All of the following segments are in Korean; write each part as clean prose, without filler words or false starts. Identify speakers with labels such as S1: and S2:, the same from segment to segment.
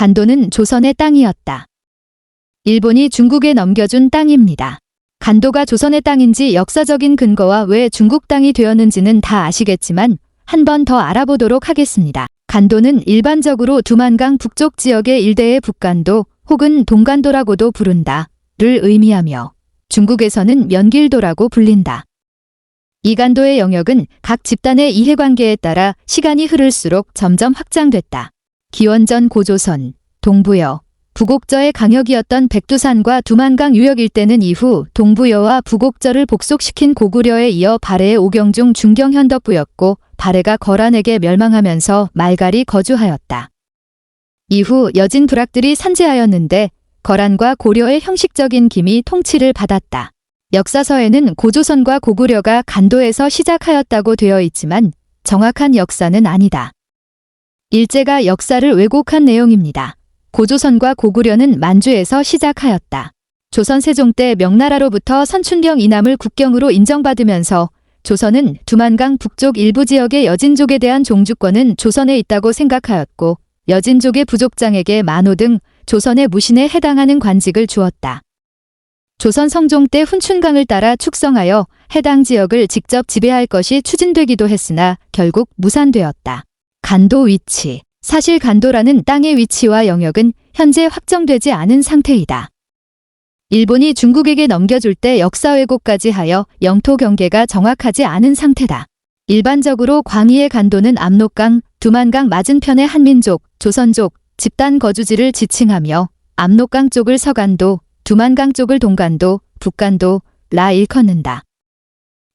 S1: 간도는 조선의 땅이었다. 일본이 중국에 넘겨준 땅입니다. 간도가 조선의 땅인지 역사적인 근거와 왜 중국 땅이 되었는지는 다 아시겠지만 한 번 더 알아보도록 하겠습니다. 간도는 일반적으로 두만강 북쪽 지역의 일대의 북간도 혹은 동간도라고도 부른다를 의미하며 중국에서는 면길도라고 불린다. 이 간도의 영역은 각 집단의 이해관계에 따라 시간이 흐를수록 점점 확장됐다. 기원전 고조선, 동부여, 부곡저의 강역이었던 백두산과 두만강 유역 일대는 이후 동부여와 부곡저를 복속시킨 고구려에 이어 발해의 오경중 중경현덕부였고 발해가 거란에게 멸망하면서 말갈이 거주하였다. 이후 여진 부락들이 산재하였는데 거란과 고려의 형식적인 기미 통치를 받았다. 역사서에는 고조선과 고구려가 간도에서 시작하였다고 되어 있지만 정확한 역사는 아니다. 일제가 역사를 왜곡한 내용입니다. 고조선과 고구려는 만주에서 시작하였다. 조선 세종 때 명나라로부터 선춘령 이남을 국경으로 인정받으면서 조선은 두만강 북쪽 일부 지역의 여진족에 대한 종주권은 조선에 있다고 생각하였고 여진족의 부족장에게 만호 등 조선의 무신에 해당하는 관직을 주었다. 조선 성종 때 훈춘강을 따라 축성하여 해당 지역을 직접 지배할 것이 추진되기도 했으나 결국 무산되었다. 간도 위치. 사실 간도라는 땅의 위치와 영역은 현재 확정되지 않은 상태이다. 일본이 중국에게 넘겨줄 때 역사 왜곡까지 하여 영토 경계가 정확하지 않은 상태다. 일반적으로 광의의 간도는 압록강, 두만강 맞은편의 한민족, 조선족, 집단 거주지를 지칭하며 압록강 쪽을 서간도, 두만강 쪽을 동간도, 북간도라 일컫는다.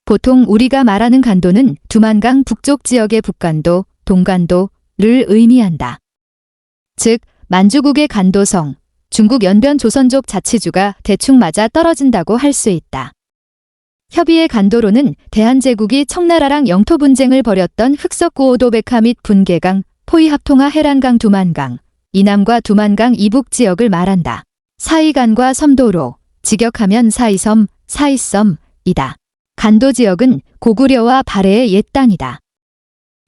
S1: 보통 우리가 말하는 간도는 두만강 북쪽 지역의 북간도, 동간도를 의미한다. 즉, 만주국의 간도성, 중국 연변 조선족 자치주가 대충 맞아 떨어진다고 할 수 있다. 협의의 간도로는 대한제국이 청나라랑 영토 분쟁을 벌였던 흑석고오도백화 및 분계강, 포이합통하 해란강 두만강, 이남과 두만강 이북 지역을 말한다. 사이간과 섬도로, 직역하면 사이섬, 사이섬이다. 간도 지역은 고구려와 발해의 옛 땅이다.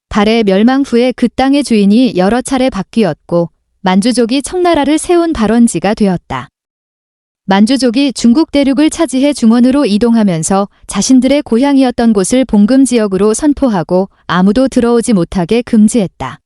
S1: 발해 멸망 후에 그 땅의 주인이 여러 차례 바뀌었고 만주족이 청나라를 세운 발원지가 되었다. 만주족이 중국 대륙을 차지해 중원으로 이동하면서 자신들의 고향이었던 곳을 봉금지역으로 선포하고 아무도 들어오지 못하게 금지했다.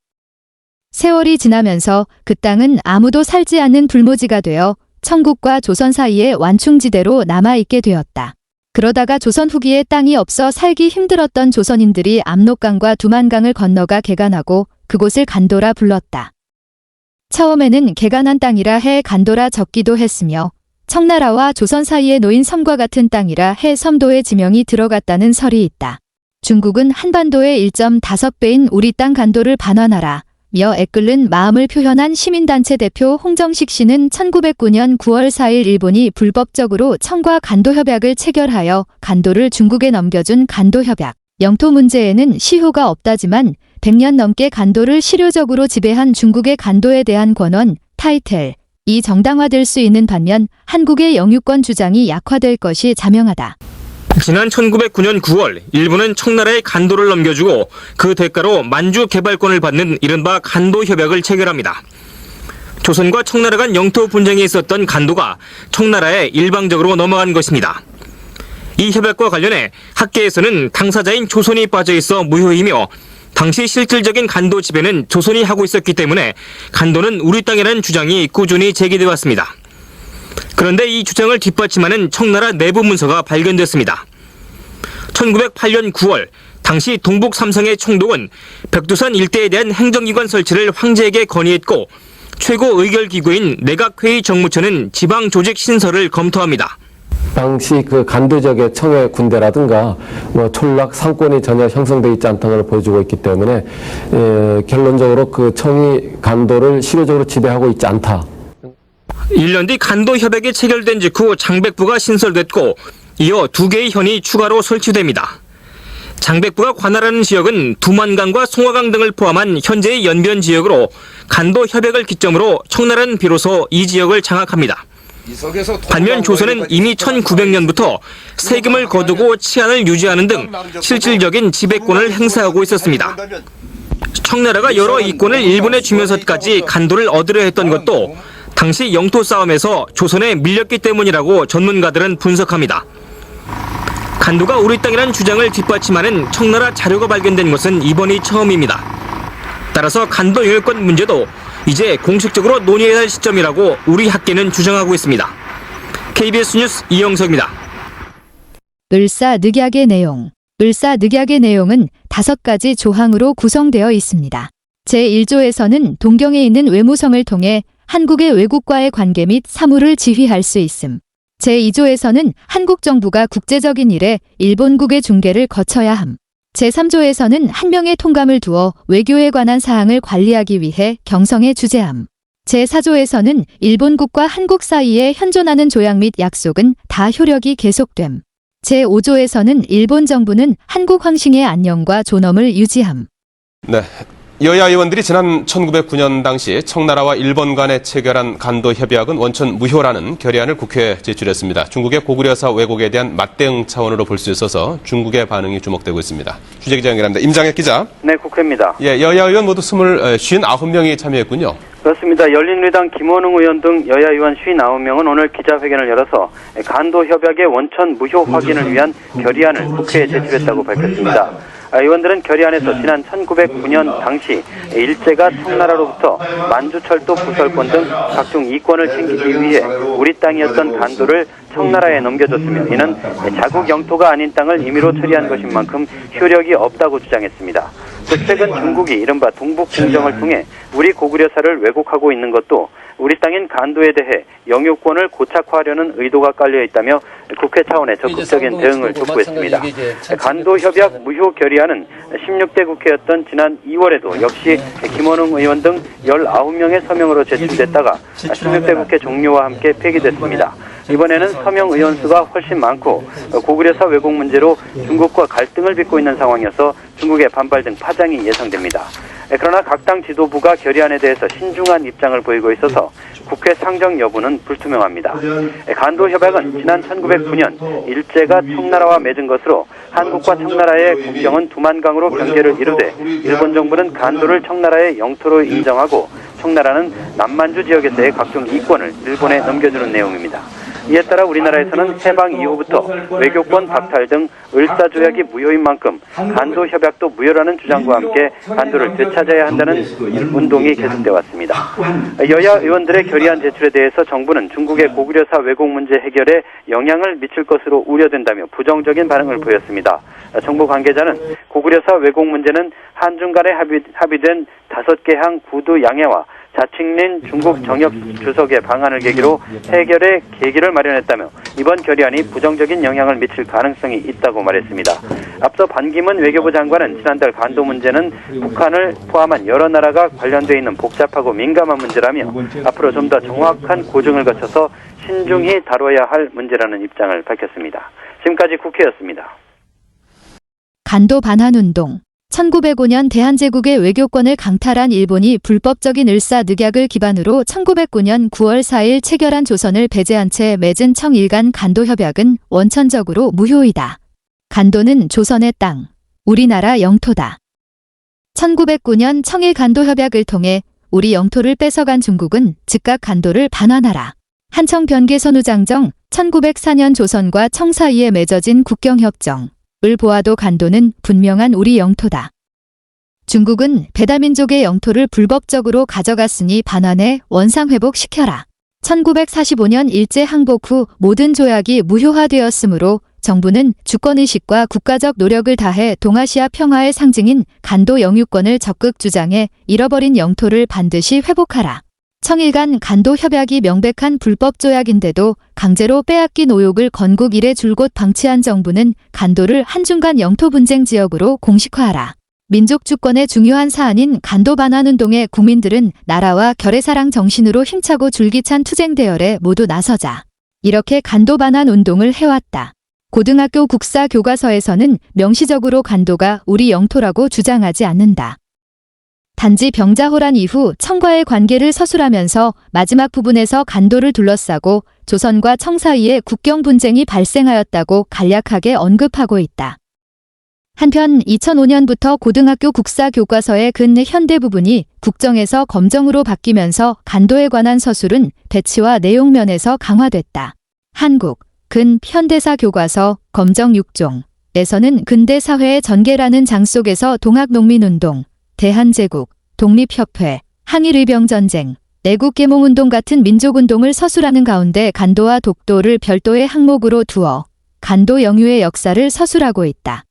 S1: 세월이 지나면서 그 땅은 아무도 살지 않는 불모지가 되어 청국과 조선 사이의 완충지대로 남아있게 되었다. 그러다가 조선 후기에 땅이 없어 살기 힘들었던 조선인들이 압록강과 두만강을 건너가 개간하고 그곳을 간도라 불렀다. 처음에는 개간한 땅이라 해 간도라 적기도 했으며 청나라와 조선 사이에 놓인 섬과 같은 땅이라 해 섬도의 지명이 들어갔다는 설이 있다. 중국은 한반도의 1.5배인 우리 땅 간도를 반환하라 며 애끓는 마음을 표현한 시민단체 대표 홍정식 씨는 1909년 9월 4일 일본이 불법적으로 청과 간도협약을 체결하여 간도를 중국에 넘겨준 간도협약. 영토 문제에는 시효가 없다지만 100년 넘게 간도를 실효적으로 지배한 중국의 간도에 대한 권원, 타이틀이 정당화될 수 있는 반면 한국의 영유권 주장이 약화될 것이 자명하다.
S2: 지난 1909년 9월 일본은 청나라에 간도를 넘겨주고 그 대가로 만주 개발권을 받는 이른바 간도협약을 체결합니다. 조선과 청나라 간 영토 분쟁이 있었던 간도가 청나라에 일방적으로 넘어간 것입니다. 이 협약과 관련해 학계에서는 당사자인 조선이 빠져있어 무효이며 당시 실질적인 간도 지배는 조선이 하고 있었기 때문에 간도는 우리 땅이라는 주장이 꾸준히 제기돼 왔습니다. 그런데 이 주장을 뒷받침하는 청나라 내부 문서가 발견됐습니다. 1908년 9월 당시 동북 삼성의 총독은 백두산 일대에 대한 행정기관 설치를 황제에게 건의했고 최고 의결기구인 내각회의 정무처는 지방조직 신설을 검토합니다.
S3: 당시 그 간도 지역의 청해 군대라든가 촌락 상권이 전혀 형성되어 있지 않다는 걸 보여주고 있기 때문에 결론적으로 그 청이 간도를 실효적으로 지배하고 있지 않다.
S2: 1년 뒤 간도 협약이 체결된 직후 장백부가 신설됐고 이어 2개의 현이 추가로 설치됩니다. 장백부가 관할하는 지역은 두만강과 송화강 등을 포함한 현재의 연변 지역으로 간도 협약을 기점으로 청나라는 비로소 이 지역을 장악합니다. 반면 조선은 이미 1900년부터 세금을 거두고 치안을 유지하는 등 실질적인 지배권을 행사하고 있었습니다. 청나라가 여러 이권을 일본에 주면서까지 간도를 얻으려 했던 것도 당시 영토 싸움에서 조선에 밀렸기 때문이라고 전문가들은 분석합니다. 간도가 우리 땅이라는 주장을 뒷받침하는 청나라 자료가 발견된 것은 이번이 처음입니다. 따라서 간도 영유권 문제도 이제 공식적으로 논의해야 할 시점이라고 우리 학계는 주장하고 있습니다. KBS 뉴스 이영석입니다.
S1: 을사늑약의 내용. 을사늑약의 내용은 5가지 조항으로 구성되어 있습니다. 제1조에서는 동경에 있는 외무성을 통해 한국의 외국과의 관계 및 사무를 지휘할 수 있음. 제2조에서는 한국 정부가 국제적인 일에 일본국의 중개를 거쳐야 함. 제3조에서는 한 명의 통감을 두어 외교에 관한 사항을 관리하기 위해 경성에 주재함. 제4조에서는 일본국과 한국 사이에 현존하는 조약 및 약속은 다 효력이 계속됨. 제5조에서는 일본 정부는 한국 황싱의 안녕과 존엄을 유지함.
S4: 네. 여야 의원들이 지난 1909년 당시 청나라와 일본 간에 체결한 간도 협약은 원천 무효라는 결의안을 국회에 제출했습니다. 중국의 고구려사 왜곡에 대한 맞대응 차원으로 볼 수 있어서 중국의 반응이 주목되고 있습니다. 취재기자 연결합니다. 임장혁 기자.
S5: 네, 국회입니다.
S4: 예, 여야 의원 모두 59명이 참여했군요.
S5: 그렇습니다. 열린우리당 김원웅 의원 등 여야 의원 59명은 오늘 기자회견을 열어서 간도 협약의 원천 무효 확인을 위한 결의안을 국회에 제출했다고 밝혔습니다. 의원들은 결의안에서 지난 1909년 당시 일제가 청나라로부터 만주철도 부설권 등 각종 이권을 챙기기 위해 우리 땅이었던 간도를 청나라에 넘겨줬으며 이는 자국 영토가 아닌 땅을 임의로 처리한 것인 만큼 효력이 없다고 주장했습니다. 또 최근 중국이 이른바 동북공정을 통해 우리 고구려사를 왜곡하고 있는 것도 우리 땅인 간도에 대해 영유권을 고착화하려는 의도가 깔려 있다며 국회 차원의 적극적인 대응을 촉구했습니다. 간도 협약 무효 결의안은 16대 국회였던 지난 2월에도 역시 김원웅 의원 등 19명의 서명으로 제출됐다가 16대 국회 종료와 함께 폐기됐습니다. 이번에는 서명 의원 수가 훨씬 많고 고구려사 왜곡 문제로 중국과 갈등을 빚고 있는 상황이어서 중국의 반발 등 파장이 예상됩니다. 그러나 각 당 지도부가 결의안에 대해서 신중한 입장을 보이고 있어서 국회 상정 여부는 불투명합니다. 간도 협약은 지난 1909년 일제가 청나라와 맺은 것으로 한국과 청나라의 국경은 두만강으로 경계를 이루되 일본 정부는 간도를 청나라의 영토로 인정하고 청나라는 남만주 지역에서의 각종 이권을 일본에 넘겨주는 내용입니다. 이에 따라 우리나라에서는 해방 이후부터 외교권 박탈 등 을사조약이 무효인 만큼 간도 협약도 무효라는 주장과 함께 간도를 되찾아야 한다는 운동이 계속돼 왔습니다. 여야 의원들의 결의안 제출에 대해서 정부는 중국의 고구려사 왜곡 문제 해결에 영향을 미칠 것으로 우려된다며 부정적인 반응을 보였습니다. 정부 관계자는 고구려사 왜곡 문제는 한중 간에 합의된 5개 항 구두 양해와 자칭린 중국 정협 주석의 방안을 계기로 해결의 계기를 마련했다며 이번 결의안이 부정적인 영향을 미칠 가능성이 있다고 말했습니다. 앞서 반기문 외교부 장관은 지난달 간도 문제는 북한을 포함한 여러 나라가 관련돼 있는 복잡하고 민감한 문제라며 앞으로 좀 더 정확한 고증을 거쳐서 신중히 다뤄야 할 문제라는 입장을 밝혔습니다. 지금까지 국회였습니다.
S1: 간도 반환 운동. 1905년 대한제국의 외교권을 강탈한 일본이 불법적인 을사늑약을 기반으로 1909년 9월 4일 체결한 조선을 배제한 채 맺은 청일 간 간도 협약은 원천적으로 무효이다. 간도는 조선의 땅, 우리나라 영토다. 1909년 청일 간도 협약을 통해 우리 영토를 뺏어간 중국은 즉각 간도를 반환하라. 한청 변개 선우장정 1904년 조선과 청 사이에 맺어진 국경협정. 을 보아도 간도는 분명한 우리 영토다. 중국은 배다민족의 영토를 불법적으로 가져갔으니 반환해 원상회복시켜라. 1945년 일제 항복 후 모든 조약이 무효화되었으므로 정부는 주권의식과 국가적 노력을 다해 동아시아 평화의 상징인 간도 영유권을 적극 주장해 잃어버린 영토를 반드시 회복하라. 청일 간 간도 협약이 명백한 불법 조약인데도 강제로 빼앗긴 오욕을 건국 이래 줄곧 방치한 정부는 간도를 한중 간 영토 분쟁 지역으로 공식화하라. 민족 주권의 중요한 사안인 간도 반환 운동의 국민들은 나라와 결의사랑 정신으로 힘차고 줄기찬 투쟁 대열에 모두 나서자. 이렇게 간도 반환 운동을 해왔다. 고등학교 국사 교과서에서는 명시적으로 간도가 우리 영토라고 주장하지 않는다. 단지 병자호란 이후 청과의 관계를 서술하면서 마지막 부분에서 간도를 둘러싸고 조선과 청 사이에 국경 분쟁이 발생하였다고 간략하게 언급하고 있다. 한편 2005년부터 고등학교 국사 교과서의 근현대 부분이 국정에서 검정으로 바뀌면서 간도에 관한 서술은 배치와 내용 면에서 강화됐다. 한국 근현대사 교과서 검정 6종에서는 근대 사회의 전개라는 장 속에서 동학농민운동, 대한제국, 독립협회, 항일의병전쟁, 내국계몽운동 같은 민족운동을 서술하는 가운데 간도와 독도를 별도의 항목으로 두어 간도 영유의 역사를 서술하고 있다.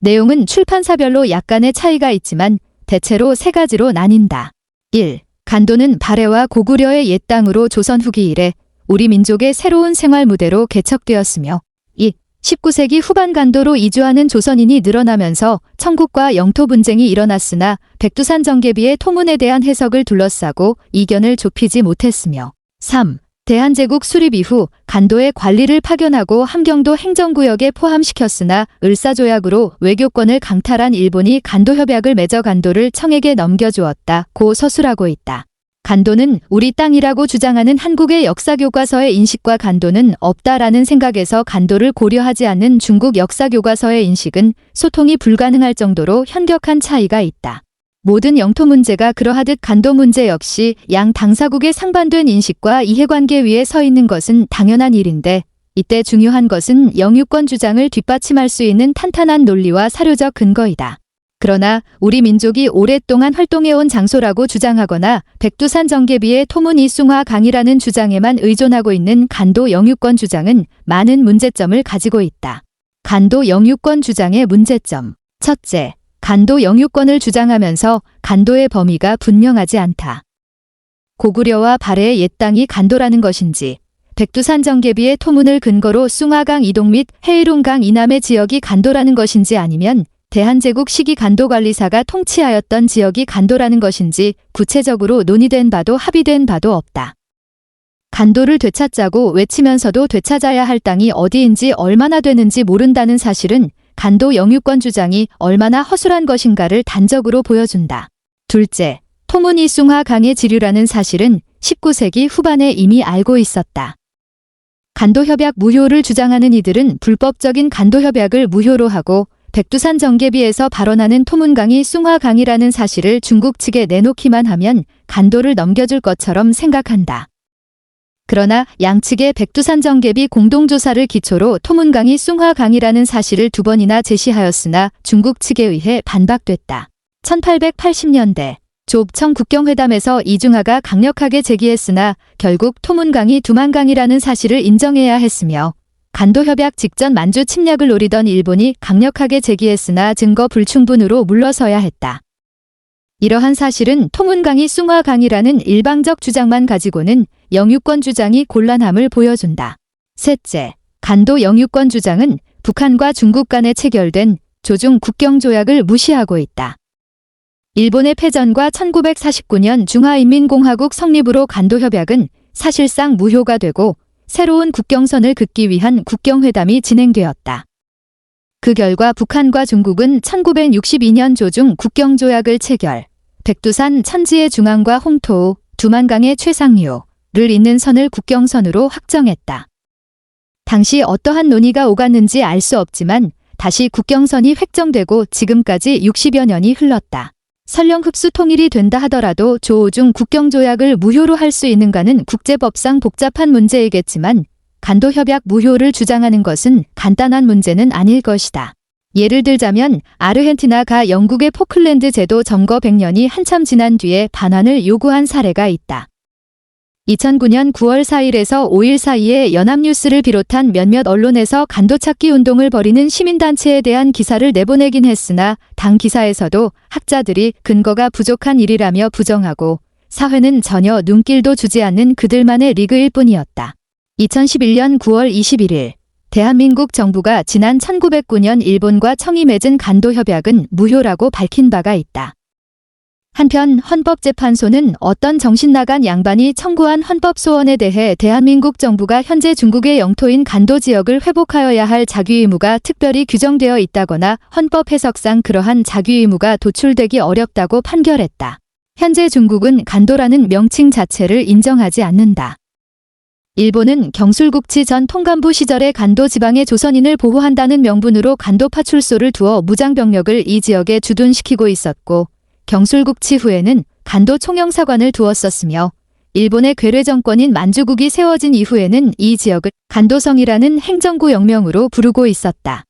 S1: 내용은 출판사별로 약간의 차이가 있지만 대체로 세 가지로 나뉜다. 1. 간도는 발해와 고구려의 옛 땅으로 조선 후기 이래 우리 민족의 새로운 생활 무대로 개척되었으며 2. 19세기 후반 간도로 이주하는 조선인이 늘어나면서 청국과 영토 분쟁이 일어났으나 백두산 정계비의 토문에 대한 해석을 둘러싸고 이견을 좁히지 못했으며 3. 대한제국 수립 이후 간도의 관리를 파견하고 함경도 행정구역에 포함시켰으나 을사조약으로 외교권을 강탈한 일본이 간도협약을 맺어 간도를 청에게 넘겨주었다고 서술하고 있다. 간도는 우리 땅이라고 주장하는 한국의 역사교과서의 인식과 간도는 없다라는 생각에서 간도를 고려하지 않는 중국 역사교과서의 인식은 소통이 불가능할 정도로 현격한 차이가 있다. 모든 영토 문제가 그러하듯 간도 문제 역시 양 당사국의 상반된 인식과 이해관계 위에 서 있는 것은 당연한 일인데 이때 중요한 것은 영유권 주장을 뒷받침할 수 있는 탄탄한 논리와 사료적 근거이다. 그러나 우리 민족이 오랫동안 활동해온 장소라고 주장하거나 백두산 정계비의 토문 이숭화 강이라는 주장에만 의존하고 있는 간도 영유권 주장은 많은 문제점을 가지고 있다. 간도 영유권 주장의 문제점. 첫째, 간도 영유권을 주장하면서 간도의 범위가 분명하지 않다. 고구려와 발해의 옛 땅이 간도라는 것인지, 백두산 정계비의 토문을 근거로 숭화강 이동 및 해이룬강 이남의 지역이 간도라는 것인지 아니면 대한제국 시기 간도관리사가 통치하였던 지역이 간도라는 것인지 구체적으로 논의된 바도 합의된 바도 없다. 간도를 되찾자고 외치면서도 되찾아야 할 땅이 어디인지 얼마나 되는지 모른다는 사실은 간도 영유권 주장이 얼마나 허술한 것인가를 단적으로 보여준다. 둘째, 토문 이숭화 강의 지류라는 사실은 19세기 후반에 이미 알고 있었다. 간도협약 무효를 주장하는 이들은 불법적인 간도협약을 무효로 하고 백두산 정계비에서 발원하는 토문강이 숭화강이라는 사실을 중국 측에 내놓기만 하면 간도를 넘겨줄 것처럼 생각한다. 그러나 양측의 백두산 정계비 공동조사를 기초로 토문강이 숭화강이라는 사실을 2번이나 제시하였으나 중국 측에 의해 반박됐다. 1880년대 조읍청 국경회담에서 이중하가 강력하게 제기했으나 결국 토문강이 두만강이라는 사실을 인정해야 했으며 간도협약 직전 만주 침략을 노리던 일본이 강력하게 제기했으나 증거 불충분으로 물러서야 했다. 이러한 사실은 토문강이 숭화강이라는 일방적 주장만 가지고는 영유권 주장이 곤란함을 보여준다. 셋째, 간도 영유권 주장은 북한과 중국 간에 체결된 조중 국경조약을 무시하고 있다. 일본의 패전과 1949년 중화인민공화국 성립으로 간도협약은 사실상 무효가 되고 새로운 국경선을 긋기 위한 국경회담이 진행되었다. 그 결과 북한과 중국은 1962년 조중 국경조약을 체결, 백두산 천지의 중앙과 홍토, 두만강의 최상류를 잇는 선을 국경선으로 확정했다. 당시 어떠한 논의가 오갔는지 알 수 없지만 다시 국경선이 획정되고 지금까지 60여 년이 흘렀다. 설령 흡수 통일이 된다 하더라도 조중 국경조약을 무효로 할 수 있는가는 국제법상 복잡한 문제이겠지만 간도협약 무효를 주장하는 것은 간단한 문제는 아닐 것이다. 예를 들자면 아르헨티나가 영국의 포클랜드 제도 점거 100년이 한참 지난 뒤에 반환을 요구한 사례가 있다. 2009년 9월 4일에서 5일 사이에 연합뉴스를 비롯한 몇몇 언론에서 간도찾기 운동을 벌이는 시민단체에 대한 기사를 내보내긴 했으나 당 기사에서도 학자들이 근거가 부족한 일이라며 부정하고 사회는 전혀 눈길도 주지 않는 그들만의 리그일 뿐이었다. 2011년 9월 21일 대한민국 정부가 지난 1909년 일본과 청이 맺은 간도협약은 무효라고 밝힌 바가 있다. 한편 헌법재판소는 어떤 정신나간 양반이 청구한 헌법소원에 대해 대한민국 정부가 현재 중국의 영토인 간도 지역을 회복하여야 할 자규의무가 특별히 규정되어 있다거나 헌법 해석상 그러한 자규의무가 도출되기 어렵다고 판결했다. 현재 중국은 간도라는 명칭 자체를 인정하지 않는다. 일본은 경술국치 전 통감부 시절에 간도 지방의 조선인을 보호한다는 명분으로 간도 파출소를 두어 무장병력을 이 지역에 주둔시키고 있었고, 경술국치 후에는 간도 총영사관을 두었었으며, 일본의 괴뢰 정권인 만주국이 세워진 이후에는 이 지역을 간도성이라는 행정구 영명으로 부르고 있었다.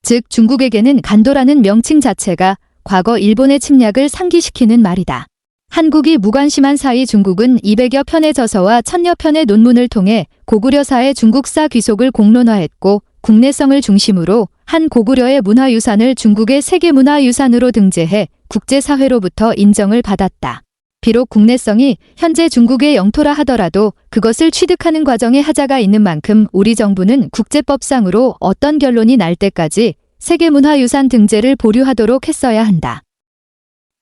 S1: 즉 중국에게는 간도라는 명칭 자체가 과거 일본의 침략을 상기시키는 말이다. 한국이 무관심한 사이 중국은 200여 편의 저서와 1000여 편의 논문을 통해 고구려사의 중국사 귀속을 공론화했고, 국내성을 중심으로 한 고구려의 문화유산을 중국의 세계문화유산으로 등재해 국제사회로부터 인정을 받았다. 비록 국내성이 현재 중국의 영토라 하더라도 그것을 취득하는 과정에 하자가 있는 만큼 우리 정부는 국제법상으로 어떤 결론이 날 때까지 세계문화유산 등재를 보류하도록 했어야 한다.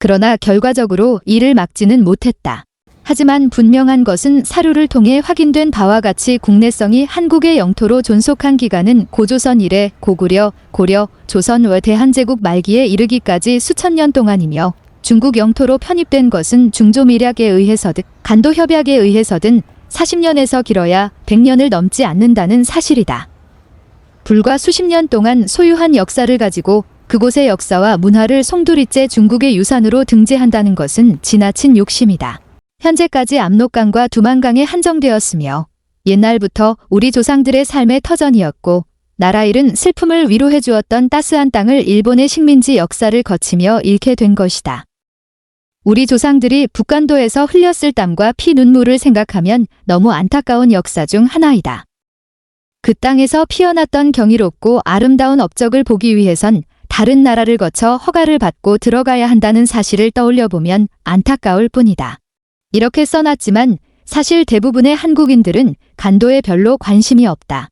S1: 그러나 결과적으로 이를 막지는 못했다. 하지만 분명한 것은 사료를 통해 확인된 바와 같이 국내성이 한국의 영토로 존속한 기간은 고조선 이래 고구려, 고려, 조선 왜 대한제국 말기에 이르기까지 수천 년 동안이며, 중국 영토로 편입된 것은 중조밀약에 의해서든 간도협약에 의해서든 40년에서 길어야 100년을 넘지 않는다는 사실이다. 불과 수십 년 동안 소유한 역사를 가지고 그곳의 역사와 문화를 송두리째 중국의 유산으로 등재한다는 것은 지나친 욕심이다. 현재까지 압록강과 두만강에 한정되었으며, 옛날부터 우리 조상들의 삶의 터전이었고, 나라 잃은 슬픔을 위로해 주었던 따스한 땅을 일본의 식민지 역사를 거치며 잃게 된 것이다. 우리 조상들이 북간도에서 흘렸을 땀과 피 눈물을 생각하면 너무 안타까운 역사 중 하나이다. 그 땅에서 피어났던 경이롭고 아름다운 업적을 보기 위해선 다른 나라를 거쳐 허가를 받고 들어가야 한다는 사실을 떠올려 보면 안타까울 뿐이다. 이렇게 써놨지만 사실 대부분의 한국인들은 간도에 별로 관심이 없다.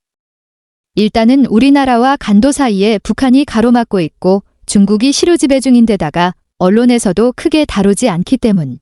S1: 일단은 우리나라와 간도 사이에 북한이 가로막고 있고 중국이 시루지배 중인데다가 언론에서도 크게 다루지 않기 때문.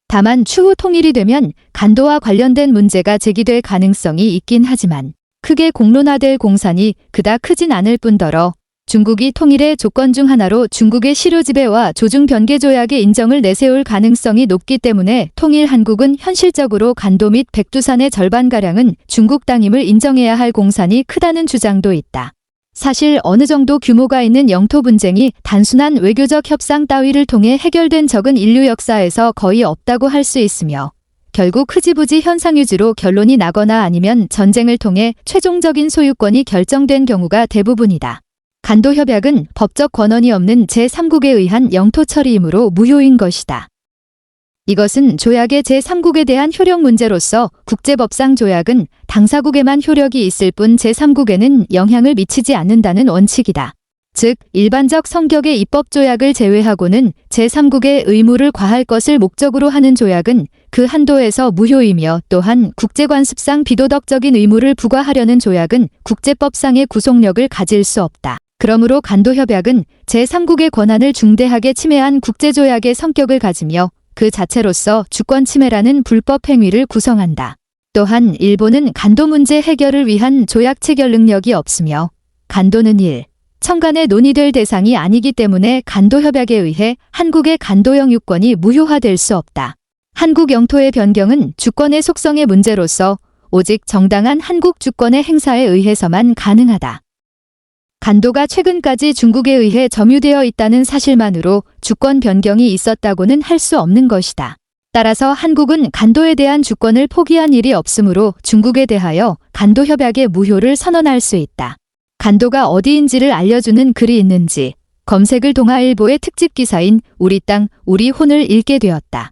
S1: 다만 추후 통일이 되면 간도와 관련된 문제가 제기될 가능성이 있긴 하지만 크게 공론화될 공산이 그닥 크진 않을 뿐더러 중국이 통일의 조건 중 하나로 중국의 시루지배와 조중 변개 조약의 인정을 내세울 가능성이 높기 때문에 통일 한국은 현실적으로 간도 및 백두산의 절반가량은 중국 땅임을 인정해야 할 공산이 크다는 주장도 있다. 사실 어느 정도 규모가 있는 영토 분쟁이 단순한 외교적 협상 따위를 통해 해결된 적은 인류 역사에서 거의 없다고 할 수 있으며, 결국 흐지부지 현상 유지로 결론이 나거나 아니면 전쟁을 통해 최종적인 소유권이 결정된 경우가 대부분이다. 간도협약은 법적 권한이 없는 제3국에 의한 영토 처리이므로 무효인 것이다. 이것은 조약의 제3국에 대한 효력 문제로서 국제법상 조약은 당사국에만 효력이 있을 뿐 제3국에는 영향을 미치지 않는다는 원칙이다. 즉, 일반적 성격의 입법조약을 제외하고는 제3국의 의무를 과할 것을 목적으로 하는 조약은 그 한도에서 무효이며, 또한 국제관습상 비도덕적인 의무를 부과하려는 조약은 국제법상의 구속력을 가질 수 없다. 그러므로 간도협약은 제3국의 권한을 중대하게 침해한 국제조약의 성격을 가지며 그 자체로서 주권 침해라는 불법 행위를 구성한다. 또한 일본은 간도 문제 해결을 위한 조약 체결 능력이 없으며, 간도는 청간에 논의될 대상이 아니기 때문에 간도협약에 의해 한국의 간도 영유권이 무효화될 수 없다. 한국 영토의 변경은 주권의 속성의 문제로서 오직 정당한 한국 주권의 행사에 의해서만 가능하다. 간도가 최근까지 중국에 의해 점유되어 있다는 사실만으로 주권 변경이 있었다고는 할 수 없는 것이다. 따라서 한국은 간도에 대한 주권을 포기한 일이 없으므로 중국에 대하여 간도협약의 무효를 선언할 수 있다. 간도가 어디인지를 알려주는 글이 있는지 검색을 동아일보의 특집 기사인 우리 땅, 우리 혼을 읽게 되었다.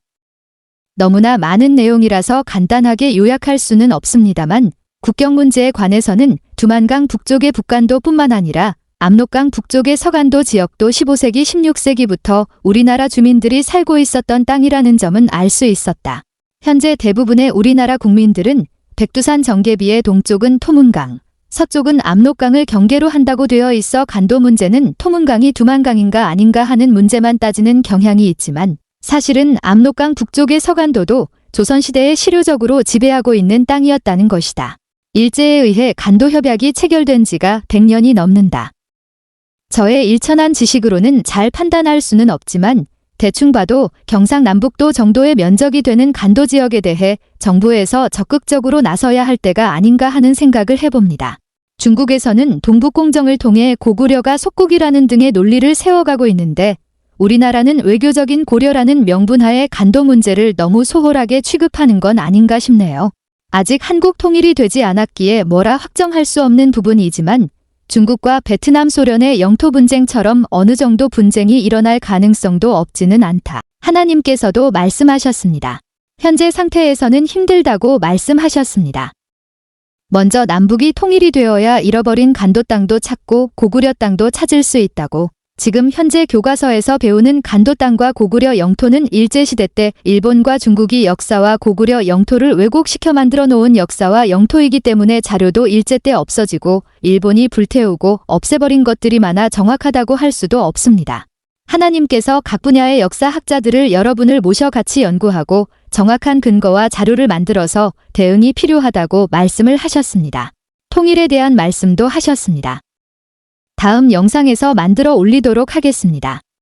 S1: 너무나 많은 내용이라서 간단하게 요약할 수는 없습니다만, 국경 문제에 관해서는 두만강 북쪽의 북간도뿐만 아니라 압록강 북쪽의 서간도 지역도 15세기, 16세기부터 우리나라 주민들이 살고 있었던 땅이라는 점은 알 수 있었다. 현재 대부분의 우리나라 국민들은 백두산 정계비의 동쪽은 토문강, 서쪽은 압록강을 경계로 한다고 되어 있어 간도 문제는 토문강이 두만강인가 아닌가 하는 문제만 따지는 경향이 있지만, 사실은 압록강 북쪽의 서간도도 조선시대에 실효적으로 지배하고 있는 땅이었다는 것이다. 일제에 의해 간도협약이 체결된 지가 100년이 넘는다. 저의 일천한 지식으로는 잘 판단할 수는 없지만 대충 봐도 경상남북도 정도의 면적이 되는 간도 지역에 대해 정부에서 적극적으로 나서야 할 때가 아닌가 하는 생각을 해봅니다. 중국에서는 동북공정을 통해 고구려가 속국이라는 등의 논리를 세워가고 있는데 우리나라는 외교적인 고려라는 명분하에 간도 문제를 너무 소홀하게 취급하는 건 아닌가 싶네요. 아직 한국 통일이 되지 않았기에 뭐라 확정할 수 없는 부분이지만 중국과 베트남 소련의 영토 분쟁처럼 어느 정도 분쟁이 일어날 가능성도 없지는 않다. 하나님께서도 말씀하셨습니다. 현재 상태에서는 힘들다고 말씀하셨습니다. 먼저 남북이 통일이 되어야 잃어버린 간도 땅도 찾고 고구려 땅도 찾을 수 있다고. 지금 현재 교과서에서 배우는 간도 땅과 고구려 영토는 일제시대 때 일본과 중국이 역사와 고구려 영토를 왜곡시켜 만들어 놓은 역사와 영토이기 때문에 자료도 일제 때 없어지고 일본이 불태우고 없애버린 것들이 많아 정확하다고 할 수도 없습니다. 하나님께서 각 분야의 역사학자들을 여러분을 모셔 같이 연구하고 정확한 근거와 자료를 만들어서 대응이 필요하다고 말씀을 하셨습니다. 통일에 대한 말씀도 하셨습니다. 다음 영상에서 만들어 올리도록 하겠습니다.